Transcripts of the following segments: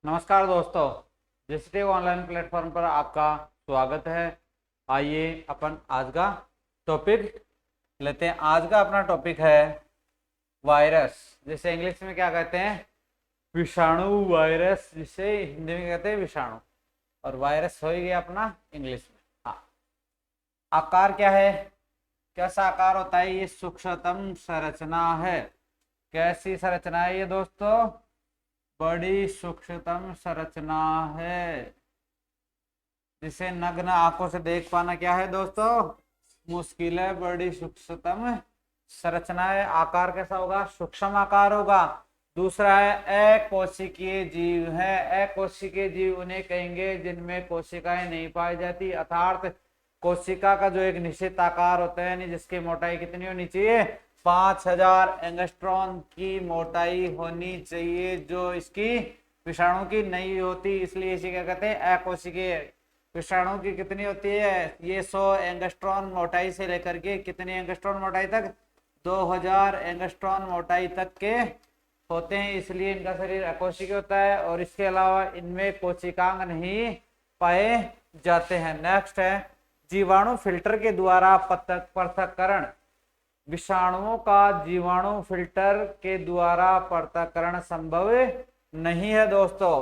नमस्कार दोस्तों, digital online platform पर आपका स्वागत है। आइए अपन आज का टॉपिक लेते हैं। आज का अपना टॉपिक है वायरस, जिसे इंग्लिश में क्या कहते हैं, विषाणु। वायरस जिसे हिंदी में कहते हैं विषाणु, और वायरस हो गया अपना इंग्लिश में। हाँ, आकार क्या है, कैसा आकार होता है? ये सूक्ष्मतम संरचना है। कैसी संरचना है ये दोस्तों? बड़ी सूक्ष्मतम संरचना है, जिसे नग्न आंखों से देख पाना क्या है दोस्तों, मुश्किल है। बड़ी सूक्ष्मतम संरचना है। आकार कैसा होगा? सूक्ष्म आकार होगा। दूसरा है अकोशिकीय जीव है। अकोशिकीय जीव उन्हें कहेंगे जिनमें कोशिकाएं नहीं पाई जाती, अर्थात कोशिका का जो एक निश्चित आकार होता है, यानी जिसकी मोटाई कितनी होनी चाहिए? 5000 एंगस्ट्रॉन की मोटाई होनी चाहिए, जो इसकी विषाणु की नहीं होती। इसलिए इसे क्या कहते हैं? अकोशिकीय। विषाणु की कितनी होती है? ये 100 एंगस्ट्रॉन मोटाई से लेकर के कितनी एंगस्ट्रॉन मोटाई तक? 2000 एंगस्ट्रॉन मोटाई तक के होते हैं, इसलिए इनका शरीर अकोशिकीय होता है। और इसके अलावा इनमें कोशिकांग नहीं पाए जाते हैं। नेक्स्ट है जीवाणु फिल्टर के द्वारा पृथक्करण। विषाणुओं का जीवाणु फिल्टर के द्वारा पृथक्करण संभव नहीं है दोस्तों।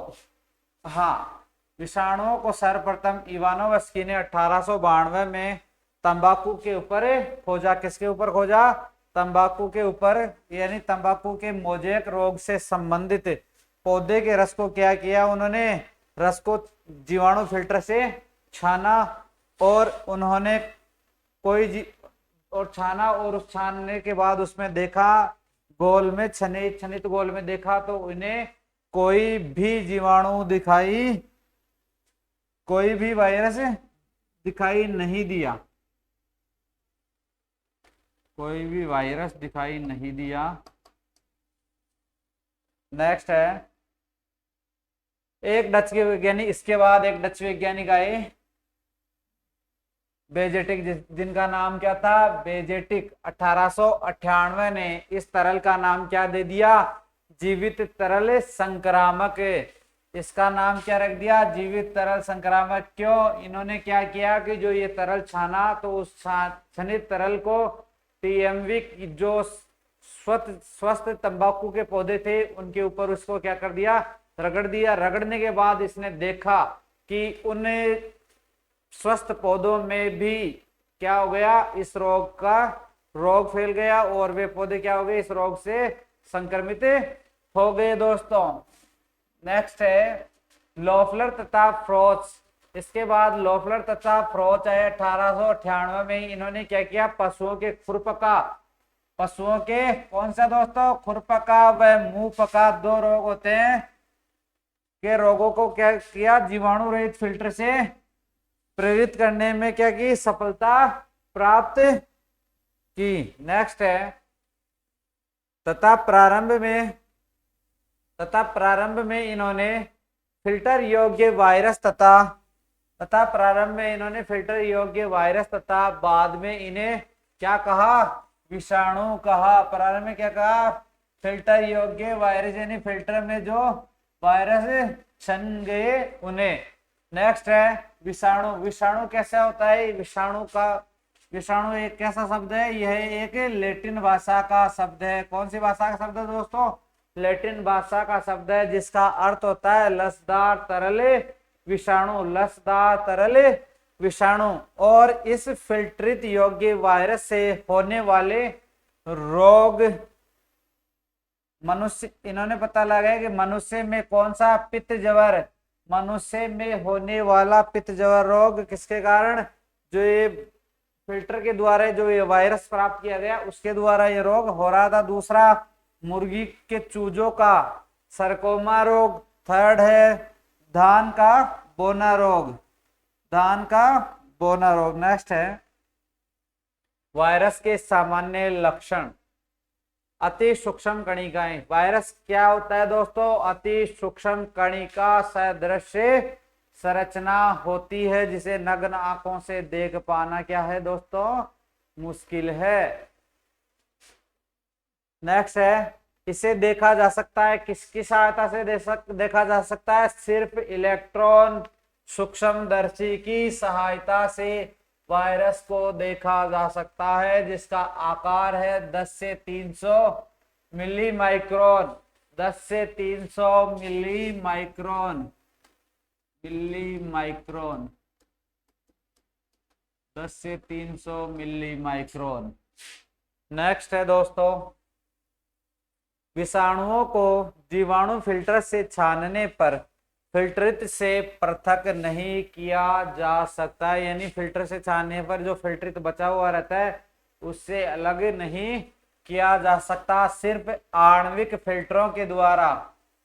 हाँ, विषाणुओं को सर्वप्रथम इवानोव्स्की ने 1892 में तंबाकू के ऊपर खोजा। किसके ऊपर खोजा? तंबाकू के ऊपर, यानी तंबाकू के मोजेक रोग से संबंधित पौधे के रस को क्या किया उन्होंने? रस को जीवाणु फिल्टर से छाना, और उन्होंने छाना, और उस छानने के बाद उसमें देखा, गोल में छनित गोल में देखा, तो उन्हें कोई भी जीवाणु दिखाई, कोई भी वायरस दिखाई नहीं दिया। कोई भी वायरस दिखाई नहीं दिया। नेक्स्ट है एक डच के वैज्ञानिक, इसके बाद एक डच वैज्ञानिक आए, बेजेटिक, जिनका नाम क्या था? बेजेटिक। 1898 ने इस तरल का नाम क्या दे दिया? जीवित तरल संक्रामक। इसका नाम क्या रख दिया? जीवित तरल संक्रामक। क्यों? इन्होंने क्या किया कि जो ये तरल छाना, तो उस छनित तरल को टीएमवी जो स्वस्थ तंबाकू के पौधे थे उनके ऊपर उसको क्या कर दिया? रगड़ दिया। रगड़ने के बाद इसने देखा कि उन स्वस्थ पौधों में भी क्या हो गया? इस रोग फैल गया, और वे पौधे क्या हो गए? इस रोग से संक्रमित हो गए दोस्तों। नेक्स्ट है लोफलर तथा फ्रोच। इसके बाद लोफलर तथा फ्रोच है 1898 में। इन्होंने क्या किया? पशुओं के खुरपका, पशुओं के कौन सा दोस्तों? खुरपका व मुंहपका, दो रोग होते हैं, के रोगों को क्या किया? जीवाणु रहित फिल्टर से प्रेरित करने में क्या की? सफलता प्राप्त की। नेक्स्ट है तथा प्रारंभ में इन्होंने फिल्टर योग्य वायरस तथा बाद में इन्हें क्या कहा? विषाणु कहा। प्रारंभ में क्या कहा? फिल्टर योग्य वायरस, यानी फिल्टर में जो वायरस छन गए उन्हें। नेक्स्ट है विषाणु। विषाणु कैसा होता है? विषाणु एक कैसा शब्द है? यह एक लैटिन भाषा का शब्द है। कौन सी भाषा का शब्द है दोस्तों? लैटिन भाषा का शब्द है, जिसका अर्थ होता है लसदार तरल विषाणु। लसदार तरल विषाणु। और इस फिल्टरित योग्य वायरस से होने वाले रोग मनुष्य, इन्होंने पता लगाया कि मनुष्य में कौन सा? पित्त ज्वर। मनुष्य में होने वाला पित्त ज्वर रोग किसके कारण? जो ये फिल्टर के द्वारा जो ये वायरस प्राप्त किया गया, उसके द्वारा ये रोग हो रहा था। दूसरा मुर्गी के चूजों का सरकोमा रोग। थर्ड है धान का बोना रोग। नेक्स्ट है वायरस के सामान्य लक्षण। अति सूक्ष्म कणिकाएं। वायरस क्या होता है दोस्तों? अति सूक्ष्म कणिका सदृश संरचना होती है, जिसे नग्न आंखों से देख पाना क्या है दोस्तों? मुश्किल है। नेक्स्ट है इसे देखा जा सकता है किसकी सहायता से देखा जा सकता है? सिर्फ इलेक्ट्रॉन सूक्ष्मदर्शी की सहायता से वायरस को देखा जा सकता है, जिसका आकार है 10 से 300 मिली माइक्रोन। 10 से 300 मिली माइक्रोन, 10 से 300 मिली माइक्रोन। नेक्स्ट है दोस्तों, विषाणुओं को जीवाणु फिल्टर से छानने पर फिल्टरित से पृथक नहीं किया जा सकता, यानी फिल्टर से छानने पर जो फिल्टरित बचा हुआ रहता है उससे अलग नहीं किया जा सकता। सिर्फ आणविक फिल्टरों के द्वारा,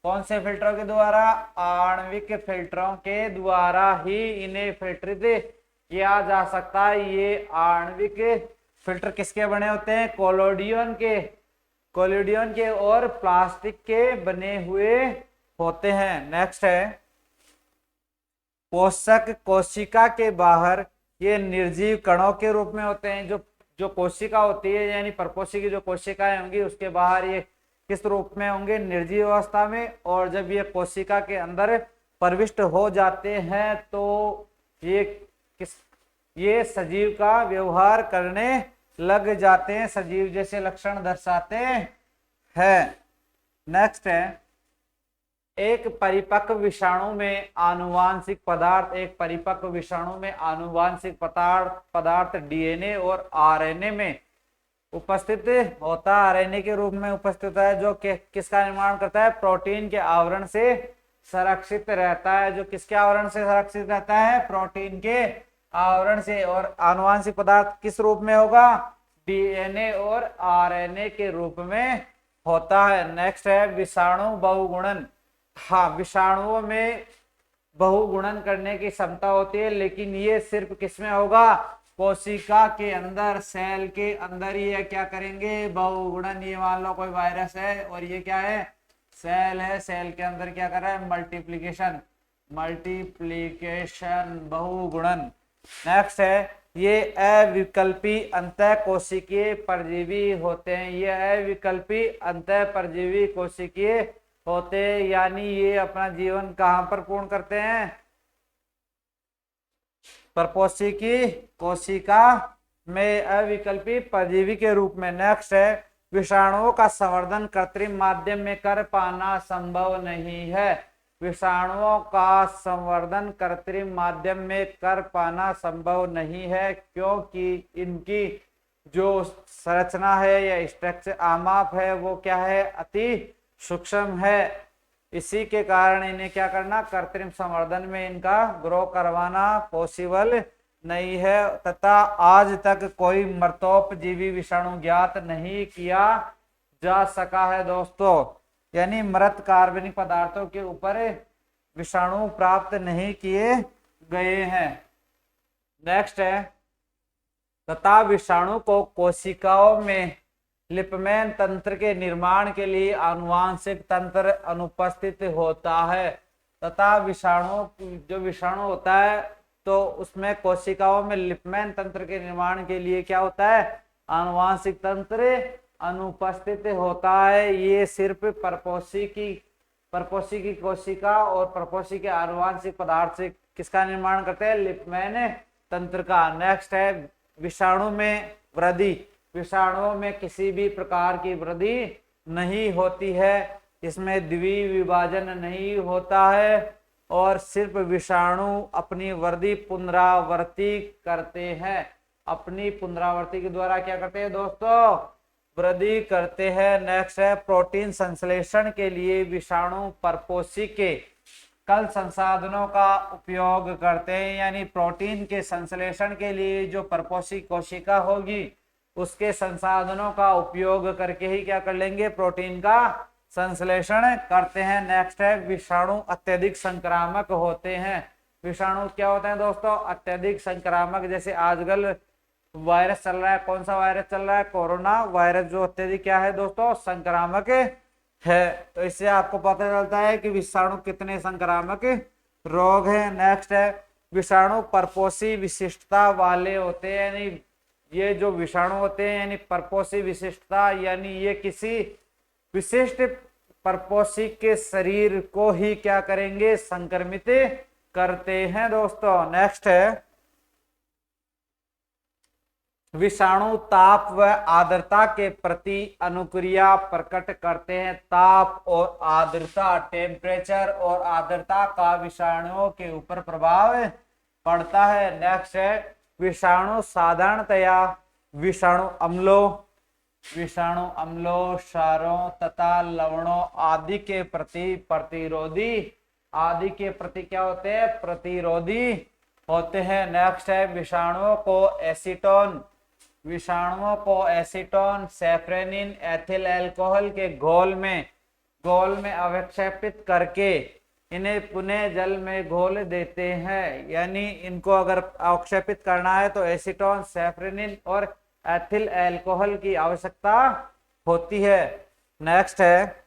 कौन से फिल्टरों के द्वारा? आणविक फिल्टरों के द्वारा ही इन्हें फिल्टरित किया जा सकता है। ये आणविक फिल्टर किसके बने होते हैं? कोलिडियन के और प्लास्टिक के बने हुए होते हैं। नेक्स्ट है, पोषक कोशिका के बाहर ये निर्जीव कणों के रूप में होते हैं। जो कोशिका होती है यानी परपोषी की जो कोशिकाएं होंगी उसके बाहर ये किस रूप में होंगे? निर्जीव अवस्था में। और जब ये कोशिका के अंदर प्रविष्ट हो जाते हैं तो ये सजीव का व्यवहार करने लग जाते हैं, सजीव जैसे लक्षण दर्शाते हैं। नेक्स्ट है, एक परिपक्व विषाणु में आनुवांशिक पदार्थ डीएनए और आरएनए में उपस्थित होता, आरएनए के रूप में उपस्थित होता है, जो किसका निर्माण करता है? प्रोटीन के आवरण से संरक्षित रहता है। जो किसके आवरण से संरक्षित रहता है? प्रोटीन के आवरण से। और आनुवांशिक पदार्थ किस रूप में होगा? डीएनए और आरएनए के रूप में होता है। नेक्स्ट है, विषाणु बहुगुणन। हाँ, विषाणुओं में बहुगुणन करने की क्षमता होती है, लेकिन ये सिर्फ किसमें होगा? कोशिका के अंदर, सेल के अंदर ये क्या करेंगे? बहुगुणन। ये मान लो कोई वायरस है और ये क्या है? सेल है। सेल के अंदर क्या कर रहा है? मल्टीप्लीकेशन, बहुगुणन। नेक्स्ट है, ये अविकल्पी अंतःकोशिकीय परजीवी होते हैं। ये अविकल्पी अंतःपरजीवी कोशिकीय होते हैं, यानी ये अपना जीवन कहां पर पूर्ण करते हैं? परपोषी की कोशिका में अविकल्पी परजीवी के रूप में। नेक्स्ट है, विषाणुओं का संवर्धन कृत्रिम माध्यम में कर पाना संभव नहीं है। विषाणुओं का संवर्धन कृत्रिम माध्यम में कर पाना संभव नहीं है, क्योंकि इनकी जो संरचना है या स्ट्रक्चर आमाप है वो क्या है? अति सूक्ष्म है। इसी के कारण इन्हें क्या करना? कृत्रिम संवर्धन में इनका ग्रो करवाना पॉसिबल नहीं है, तथा आज तक कोई मृतोपजीवी विषाणु ज्ञात नहीं किया जा सका है दोस्तों। यानी मृत कार्बनिक पदार्थों के ऊपर विषाणु प्राप्त नहीं किए गए हैं। नेक्स्ट है, तथा विषाणु को कोशिकाओं में लिपमैन तंत्र के निर्माण के लिए आनुवांशिक तंत्र अनुपस्थित होता है। तथा जो विषाणु होता है तो उसमें कोशिकाओं में लिपमैन तंत्र के निर्माण के लिए क्या होता है? आनुवांशिक तंत्र अनुपस्थित होता है। ये सिर्फ परपोषी की कोशिका और परपोषी के आनुवांशिक पदार्थ से किसका निर्माण करते हैं? लिपमैन तंत्र का। नेक्स्ट है, विषाणु में वृद्धि। विषाणुओं में किसी भी प्रकार की वृद्धि नहीं होती है, इसमें द्विविभाजन नहीं होता है, और सिर्फ विषाणु अपनी वृद्धि पुनरावृत्ति करते हैं। अपनी पुनरावृत्ति के द्वारा क्या करते हैं दोस्तों? वृद्धि करते हैं। नेक्स्ट है, प्रोटीन संश्लेषण के लिए विषाणु परपोषी के कल संसाधनों का उपयोग करते हैं, यानी प्रोटीन के संश्लेषण के लिए जो परपोषी कोशिका होगी उसके संसाधनों का उपयोग करके ही क्या कर लेंगे? प्रोटीन का संश्लेषण करते हैं। नेक्स्ट है, विषाणु अत्यधिक संक्रामक होते हैं। विषाणु क्या होते हैं दोस्तों? अत्यधिक संक्रामक। जैसे आजकल वायरस चल रहा है, कौन सा वायरस चल रहा है? कोरोना वायरस, जो अत्यधिक क्या है दोस्तों? संक्रामक है। तो इससे आपको पता चलता है कि विषाणु कितने संक्रामक रोग हैं। नेक्स्ट है, विषाणु परपोषी विशिष्टता वाले होते हैं, यानी ये जो विषाणु होते हैं यानी परपोषी विशिष्टता, यानी ये किसी विशिष्ट परपोषी के शरीर को ही क्या करेंगे, संक्रमित करते हैं दोस्तों। नेक्स्ट है, विषाणु ताप व आर्द्रता के प्रति अनुक्रिया प्रकट करते हैं। ताप और आर्द्रता, टेम्परेचर और आर्द्रता का विषाणुओं के ऊपर प्रभाव पड़ता है। नेक्स्ट है, विषाणु साधारणतया विषाणु अम्लों, क्षारों तथा लवणों आदि के प्रति क्या होते हैं, प्रतिरोधी होते हैं। नेक्स्ट है, विषाणुओं को एसीटोन, सेफ्रेनिन, एथिल अल्कोहल के घोल में अवक्षेपित करके इन्हें पुनः जल में घोल देते हैं। यानी इनको अगर अवक्षेपित करना है तो एसीटोन, सेफ्रेनिन और एथिल अल्कोहल की आवश्यकता होती है। नेक्स्ट है,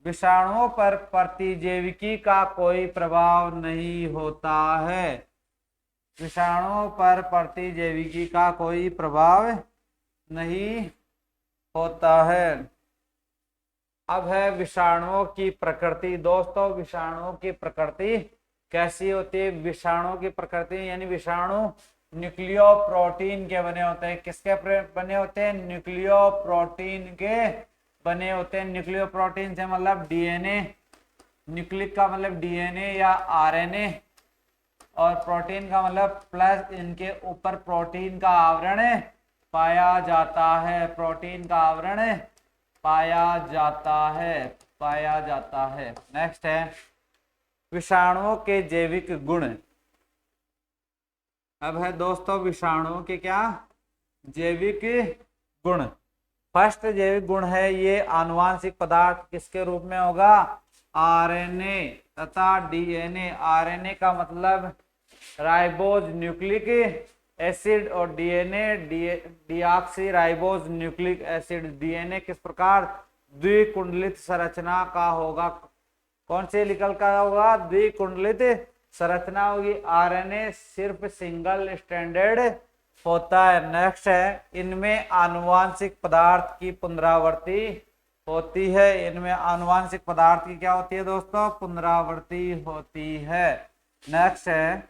विषाणुओं पर प्रतिजैविकी का कोई प्रभाव नहीं होता है। विषाणुओं पर प्रतिजैविकी का कोई प्रभाव नहीं होता है। अब है विषाणुओं की प्रकृति। दोस्तों, विषाणुओं की प्रकृति कैसी होती है? विषाणुओं की प्रकृति यानी विषाणु न्यूक्लियो प्रोटीन के बने होते हैं। किसके बने होते हैं? न्यूक्लियो प्रोटीन के बने होते हैं। न्यूक्लियो प्रोटीन से मतलब डीएनए, न्यूक्लिक का मतलब डीएनए या आरएनए, और प्रोटीन का मतलब प्लस इनके ऊपर प्रोटीन का आवरण पाया जाता है। प्रोटीन का आवरण पाया जाता है। नेक्स्ट है, विषाणुओं के जैविक गुण। अब है दोस्तों विषाणुओं के क्या जैविक गुण। फर्स्ट जैविक गुण है ये आनुवांशिक पदार्थ किसके रूप में होगा? आरएनए तथा डीएनए। आरएनए का मतलब राइबोज न्यूक्लिक एसिड और DNA deoxy ribose nucleic acid. DNA किस प्रकार द्विकुंडलित संरचना का होगा? कौन से निकल का होगा? द्विकुंडलित संरचना होगी। आरएनए सिर्फ सिंगल स्ट्रैंडेड होता है। नेक्स्ट है, इनमें आनुवांशिक पदार्थ की पुनरावृत्ति होती है। इनमें आनुवांशिक पदार्थ की क्या होती है दोस्तों? पुनरावृत्ति होती है। नेक्स्ट है,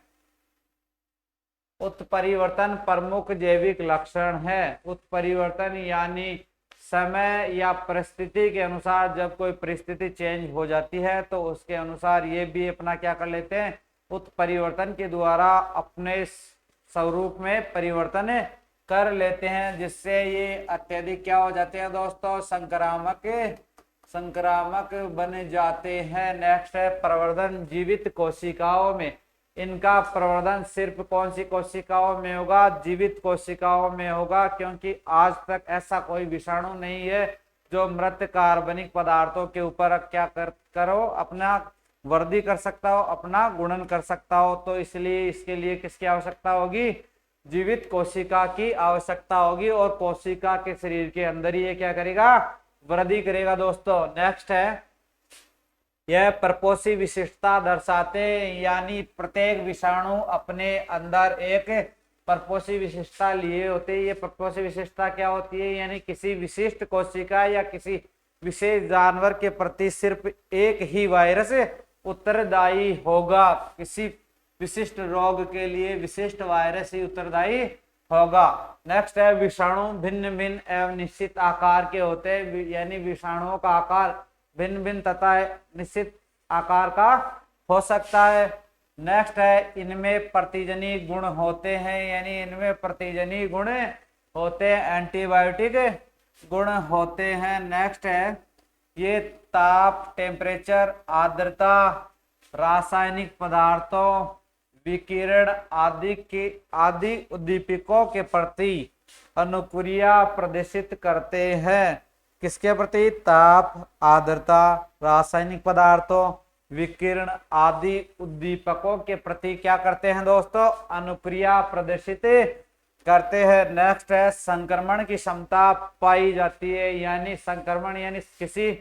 उत्परिवर्तन प्रमुख जैविक लक्षण है। उत्परिवर्तन यानी समय या परिस्थिति के अनुसार जब कोई परिस्थिति चेंज हो जाती है तो उसके अनुसार ये भी अपना क्या कर लेते हैं? उत्परिवर्तन के द्वारा अपने स्वरूप में परिवर्तन कर लेते हैं, जिससे ये अत्यधिक क्या हो जाते हैं दोस्तों? संक्रामक बन जाते हैं। नेक्स्ट है, प्रवर्धन जीवित कोशिकाओं में। इनका प्रवर्धन सिर्फ कौन सी कोशिकाओं में होगा? जीवित कोशिकाओं में होगा, क्योंकि आज तक ऐसा कोई विषाणु नहीं है जो मृत कार्बनिक पदार्थों के ऊपर क्या करो अपना वृद्धि कर सकता हो, अपना गुणन कर सकता हो। तो इसलिए इसके लिए किसकी आवश्यकता होगी? जीवित कोशिका की आवश्यकता होगी, और कोशिका के शरीर के अंदर ही ये क्या करेगा? वृद्धि करेगा दोस्तों। नेक्स्ट है, यह परपोषी विशिष्टता दर्शाते हैं, यानी प्रत्येक विषाणु अपने अंदर एक परपोषी विशिष्टता लिए होते हैं। ये परपोषी विशिष्टता क्या होती है? यानी किसी विशिष्ट कोशिका या किसी विशेष जानवर के प्रति सिर्फ एक ही वायरस उत्तरदायी होगा। किसी विशिष्ट रोग के लिए विशिष्ट वायरस ही उत्तरदायी होगा। नेक्स्ट है, विषाणु भिन्न भिन्न एवं निश्चित आकार के होते हैं, यानी विषाणुओं का आकार भिन्न भिन्न तथा निश्चित आकार का हो सकता है। नेक्स्ट है, इनमें प्रतिजनी गुण होते हैं, यानी इनमें प्रतिजनी गुण होते हैं, एंटीबायोटिक गुण होते हैं। नेक्स्ट है, ये ताप, टेम्परेचर, आर्द्रता, रासायनिक पदार्थों, विकिरण आदि उद्दीपकों के प्रति अनुक्रिया प्रदर्शित करते हैं। किसके प्रति? ताप, आर्द्रता, रासायनिक पदार्थों, विकिरण आदि उद्दीपकों के प्रति क्या करते हैं दोस्तों? अनुक्रिया प्रदर्शित करते हैं। नेक्स्ट है, संक्रमण की क्षमता पाई जाती है, यानी संक्रमण यानी किसी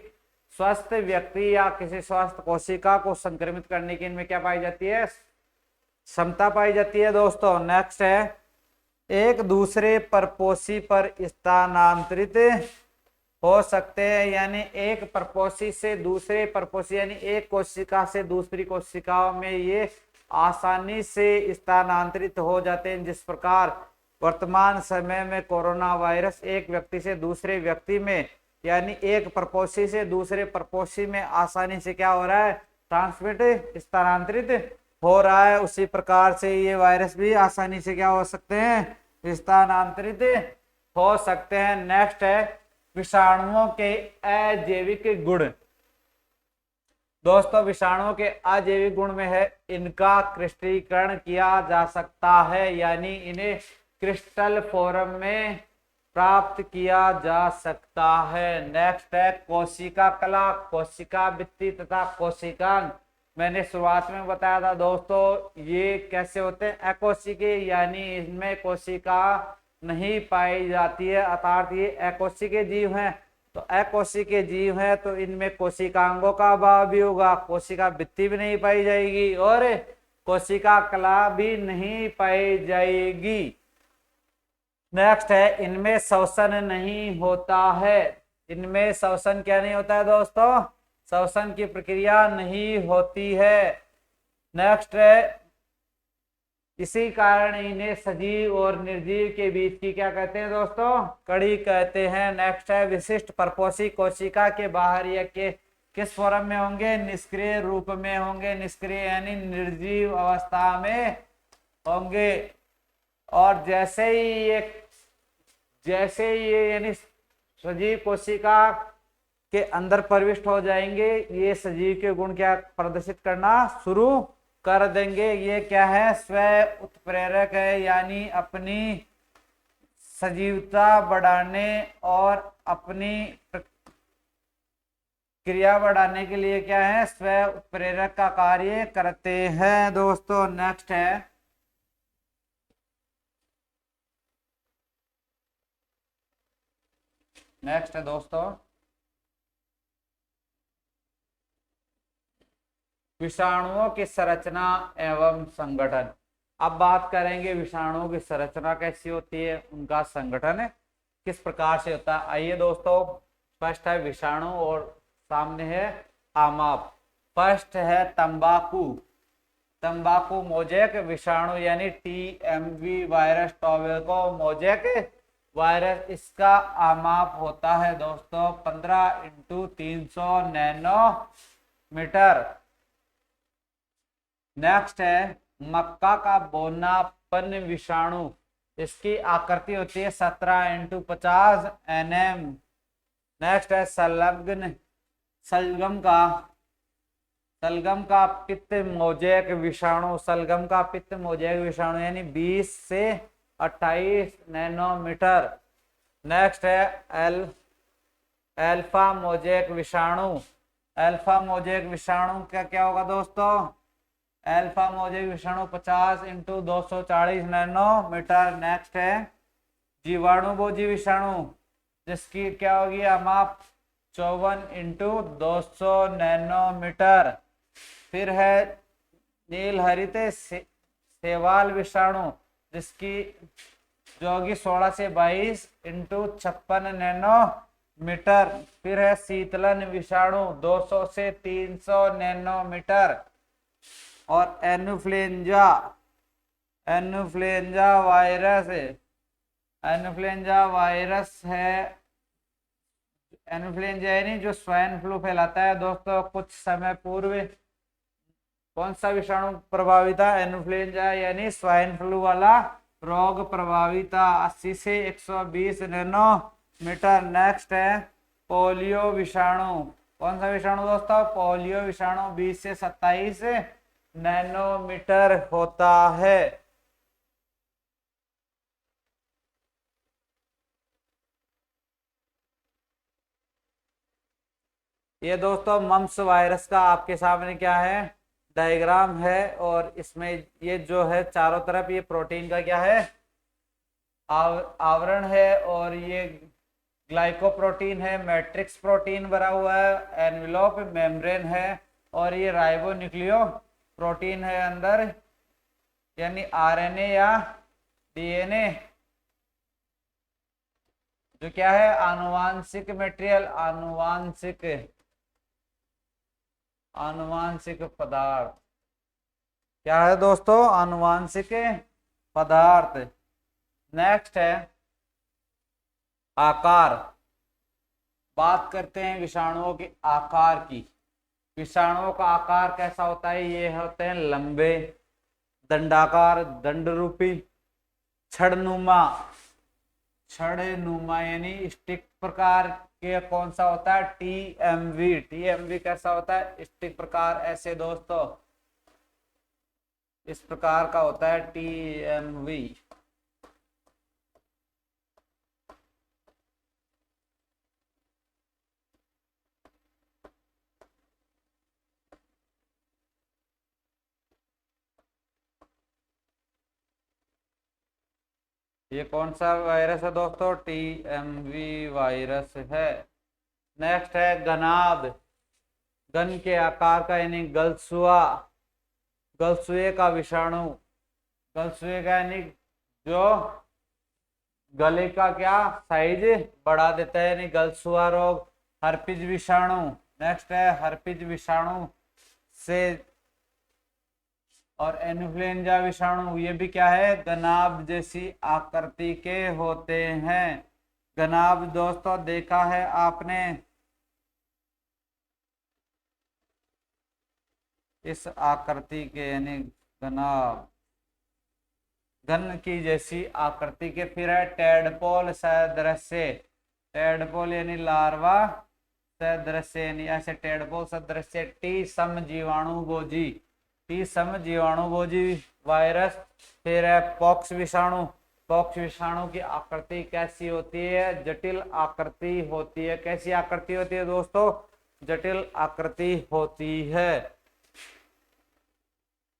स्वस्थ व्यक्ति या किसी स्वस्थ कोशिका को संक्रमित करने की इनमें क्या पाई जाती है? क्षमता पाई जाती है दोस्तों। नेक्स्ट है, एक दूसरे परपोषी पर स्थानांतरित हो सकते हैं, यानी एक परपोषी से दूसरे परपोषी यानी एक कोशिका से दूसरी कोशिकाओं में ये आसानी से स्थानांतरित हो जाते हैं। जिस प्रकार वर्तमान समय में कोरोना वायरस एक व्यक्ति से दूसरे व्यक्ति में यानी एक परपोषी से दूसरे परपोषी में आसानी से क्या हो रहा है, ट्रांसमिट स्थानांतरित हो रहा है, उसी प्रकार से ये वायरस भी आसानी से क्या हो सकते हैं, स्थानांतरित हो सकते हैं। नेक्स्ट है विषाणुओं के अजैविक गुण। दोस्तों विषाणुओं के अजैविक गुण में है इनका क्रिस्टलीकरण किया जा सकता है, यानी इन्हें क्रिस्टल फॉर्म में प्राप्त किया जा सकता है। नेक्स्ट है कोशिका कला, कोशिका भित्ति तथा कोशिकांग। मैंने शुरुआत में बताया था दोस्तों ये कैसे होते हैं, अकोशिकीय, यानी इनमें कोशिका नहीं पाई जाती है, अर्थात ये अकोशिकीय जीव हैं। तो अकोशिकीय जीव है तो इनमें कोशिकांगों का अभाव भी होगा, कोशिका भित्ति भी नहीं पाई जाएगी और कोशिका कला भी नहीं पाई जाएगी। नेक्स्ट है इनमें श्वसन नहीं होता है। इनमें श्वसन क्या नहीं होता है दोस्तों, श्वसन की प्रक्रिया नहीं होती है। नेक्स्ट है इसी कारण इन्हें सजीव और निर्जीव के बीच की क्या कहते हैं दोस्तों, कड़ी कहते हैं। नेक्स्ट है विशिष्ट परपोषी कोशिका के बाहर या के किस फॉर्म में होंगे, निष्क्रिय रूप में होंगे, निष्क्रिय यानी निर्जीव अवस्था में होंगे। और जैसे ही ये यानी सजीव कोशिका के अंदर प्रविष्ट हो जाएंगे, ये सजीव के गुण क्या प्रदर्शित करना शुरू कर देंगे। ये क्या है, स्व उत्प्रेरक है, यानी अपनी सजीवता बढ़ाने और अपनी क्रिया बढ़ाने के लिए क्या है, स्व उत्प्रेरक का कार्य करते हैं दोस्तों। नेक्स्ट है दोस्तों विषाणुओं की संरचना एवं संगठन। अब बात करेंगे विषाणुओं की संरचना कैसी होती है, उनका संगठन किस प्रकार से होता है। आइए दोस्तों, फर्स्ट है विषाणु और सामने है आमाप। फर्स्ट है तंबाकू। तंबाकू मोजेक विषाणु यानी TMV virus, tobacco mosaic virus, इसका आमाप होता है दोस्तों 15 × 300 नैनोमीटर। नेक्स्ट है मक्का का बोनापन विषाणु, इसकी आकृति होती है 17 × 50 nm। नेक्स्ट है सलगम का पित्त मोजेक विषाणु, सलगम का पित्त मोजेक विषाणु यानी 20 से 28 नैनोमीटर। नेक्स्ट है अल्फा मोजेक विषाणु। अल्फा मोजेक विषाणु का क्या होगा दोस्तों, अल्फा मोजेक विषाणु 50 × 240 नैनोमीटर। नेक्स्ट है जीवाणुभोजी विषाणु, जिसकी क्या होगी आमाप 54 × 200 नैनोमीटर। फिर है नीलहरित शैवाल विषाणु, जिसकी जो होगी 16 से 22 × 56 नैनोमीटर। फिर है शीतलन विषाणु 200 से 300 नैनोमीटर। और एनुफ्लुएंजा वायरस है, एनुफ्लुएंजा यानी जो स्वाइन फ्लू फैलाता है दोस्तों। कुछ समय पूर्व कौन सा विषाणु प्रभावित था, एनुफ्लुएंजा यानी स्वाइन फ्लू वाला रोग प्रभावित था 80 से 120 नैनोमीटर। नेक्स्ट है पोलियो विषाणु। कौन सा विषाणु दोस्तों, पोलियो विषाणु 20 से 27 नैनोमीटर होता है। ये दोस्तों मम्प्स वायरस का आपके सामने क्या है, डायग्राम है। और इसमें ये जो है चारों तरफ ये प्रोटीन का क्या है, आवरण है। और ये ग्लाइकोप्रोटीन है, मैट्रिक्स प्रोटीन भरा हुआ है, एनवेलोप मेम्ब्रेन है। और ये राइबोन्यूक्लियो प्रोटीन है अंदर, यानी RNA या DNA जो क्या है, आनुवांशिक मटेरियल, आनुवांशिक पदार्थ। क्या है दोस्तों, आनुवांशिक पदार्थ। नेक्स्ट है आकार। बात करते हैं विषाणुओं के आकार की। विषाणुओं का आकार कैसा होता है, ये होते हैं लंबे, दंडाकार, दंड रूपी, छड़नुमा यानी स्टिक प्रकार के। कौन सा होता है, टीएमवी। टीएमवी कैसा होता है, स्टिक प्रकार। ऐसे दोस्तों इस प्रकार का होता है टीएमवी। ये कौन सा वायरस है दोस्तों, टीएमवी वायरस है। नेक्स्ट है गनाब। गन के आकार का यानी गलसुआ, गलसुए का विषाणु। गलसुए का यानी जो गले का क्या साइज बढ़ा देता है, यानी गलसुआ रोग। हर्पिज विषाणु। नेक्स्ट है हर्पिज विषाणु से, और इन्फ्लुएंजा विषाणु, ये भी क्या है, गनाब जैसी आकृति के होते हैं। गनाब दोस्तों देखा है आपने, इस आकृति के यानी गनाब, गन की जैसी आकृति के। फिर है टेडपोल सदृश्य। टेडपोल यानी लार्वा, सदृश्य यानी ऐसे टेडपोल सदृश्य। टी सम जीवाणुभोजी, टी सम जीवाणुभोजी वायरस। फिर है पॉक्स विषाणु। पॉक्स विषाणु की आकृति कैसी होती है, जटिल आकृति होती है। कैसी आकृति होती है दोस्तों, जटिल आकृति होती है।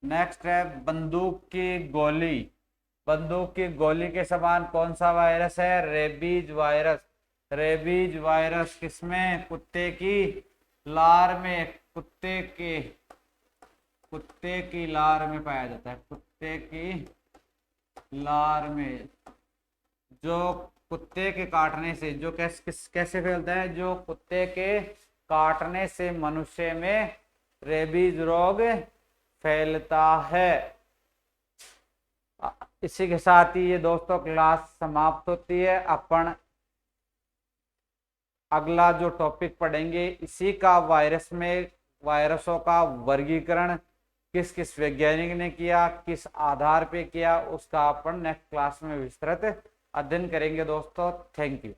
नेक्स्ट है बंदूक की गोली। बंदूक की गोली के समान कौन सा वायरस है, रेबीज वायरस। रेबीज वायरस किसमें, कुत्ते की लार में, कुत्ते की लार में पाया जाता है। कुत्ते की लार में, जो कुत्ते के काटने से, जो कैसे फैलता है, जो कुत्ते के काटने से मनुष्य में रेबीज रोग फैलता है। इसी के साथ ही ये दोस्तों क्लास समाप्त होती है। अपन अगला जो टॉपिक पढ़ेंगे इसी का, वायरसों का वर्गीकरण किस किस वैज्ञानिक ने किया, किस आधार पे किया, उसका अपन नेक्स्ट क्लास में विस्तृत अध्ययन करेंगे दोस्तों। Thank you.